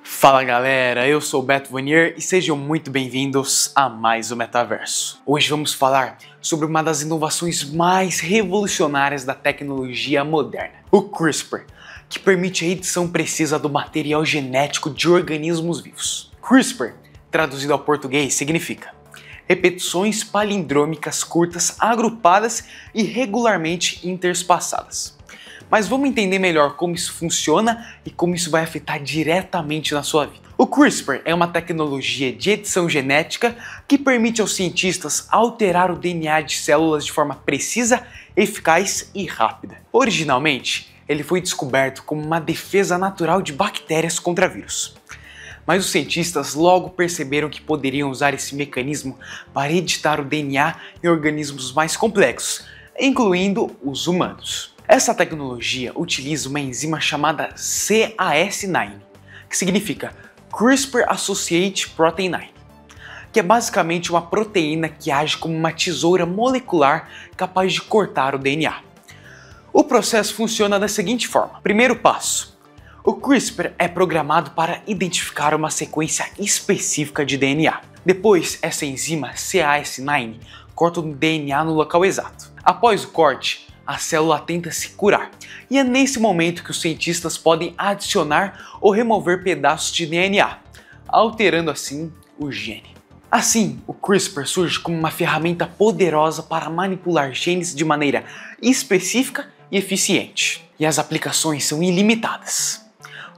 Fala galera, eu sou o Beto Vanier e sejam muito bem-vindos a mais um Metaverso. Hoje vamos falar sobre uma das inovações mais revolucionárias da tecnologia moderna, o CRISPR, que permite a edição precisa do material genético de organismos vivos. CRISPR, traduzido ao português, significa repetições palindrômicas curtas, agrupadas e regularmente interespaçadas. Mas vamos entender melhor como isso funciona e como isso vai afetar diretamente na sua vida. O CRISPR é uma tecnologia de edição genética que permite aos cientistas alterar o DNA de células de forma precisa, eficaz e rápida. Originalmente, ele foi descoberto como uma defesa natural de bactérias contra vírus. Mas os cientistas logo perceberam que poderiam usar esse mecanismo para editar o DNA em organismos mais complexos, incluindo os humanos. Essa tecnologia utiliza uma enzima chamada Cas9, que significa CRISPR Associated Protein 9, que é basicamente uma proteína que age como uma tesoura molecular capaz de cortar o DNA. O processo funciona da seguinte forma. Primeiro passo. O CRISPR é programado para identificar uma sequência específica de DNA. Depois, essa enzima Cas9 corta o DNA no local exato. Após o corte, a célula tenta se curar, e é nesse momento que os cientistas podem adicionar ou remover pedaços de DNA, alterando assim o gene. Assim, o CRISPR surge como uma ferramenta poderosa para manipular genes de maneira específica e eficiente. E as aplicações são ilimitadas,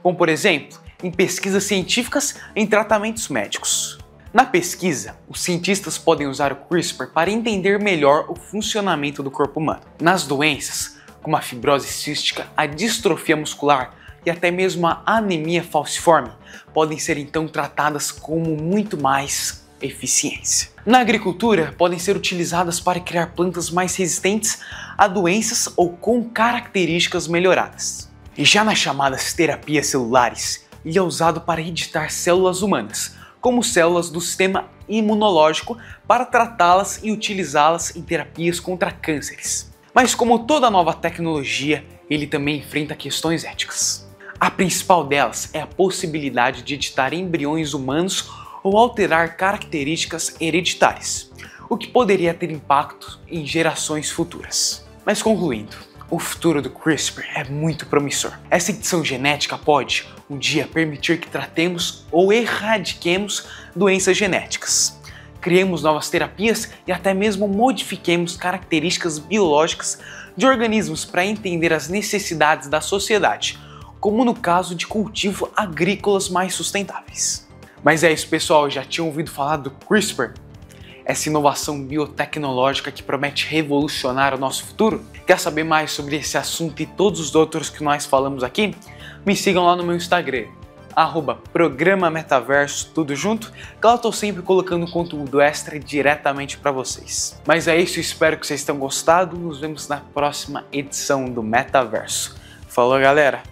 como por exemplo, em pesquisas científicas em tratamentos médicos. Na pesquisa, os cientistas podem usar o CRISPR para entender melhor o funcionamento do corpo humano. Nas doenças, como a fibrose cística, a distrofia muscular e até mesmo a anemia falciforme, podem ser então tratadas com muito mais eficiência. Na agricultura, podem ser utilizadas para criar plantas mais resistentes a doenças ou com características melhoradas. E já nas chamadas terapias celulares, ele é usado para editar células humanas, como células do sistema imunológico, para tratá-las e utilizá-las em terapias contra cânceres. Mas como toda nova tecnologia, ele também enfrenta questões éticas. A principal delas é a possibilidade de editar embriões humanos ou alterar características hereditárias, o que poderia ter impacto em gerações futuras. Mas concluindo, o futuro do CRISPR é muito promissor. Essa edição genética pode, um dia, permitir que tratemos ou erradiquemos doenças genéticas, criemos novas terapias e até mesmo modifiquemos características biológicas de organismos para entender as necessidades da sociedade, como no caso de cultivo agrícolas mais sustentáveis. Mas é isso, pessoal, já tinham ouvido falar do CRISPR? Essa inovação biotecnológica que promete revolucionar o nosso futuro? Quer saber mais sobre esse assunto e todos os outros que nós falamos aqui? Me sigam lá no meu Instagram, @Programa Metaverso, tudo junto, que lá eu tô sempre colocando conteúdo extra diretamente para vocês. Mas é isso, espero que vocês tenham gostado, nos vemos na próxima edição do Metaverso. Falou, galera!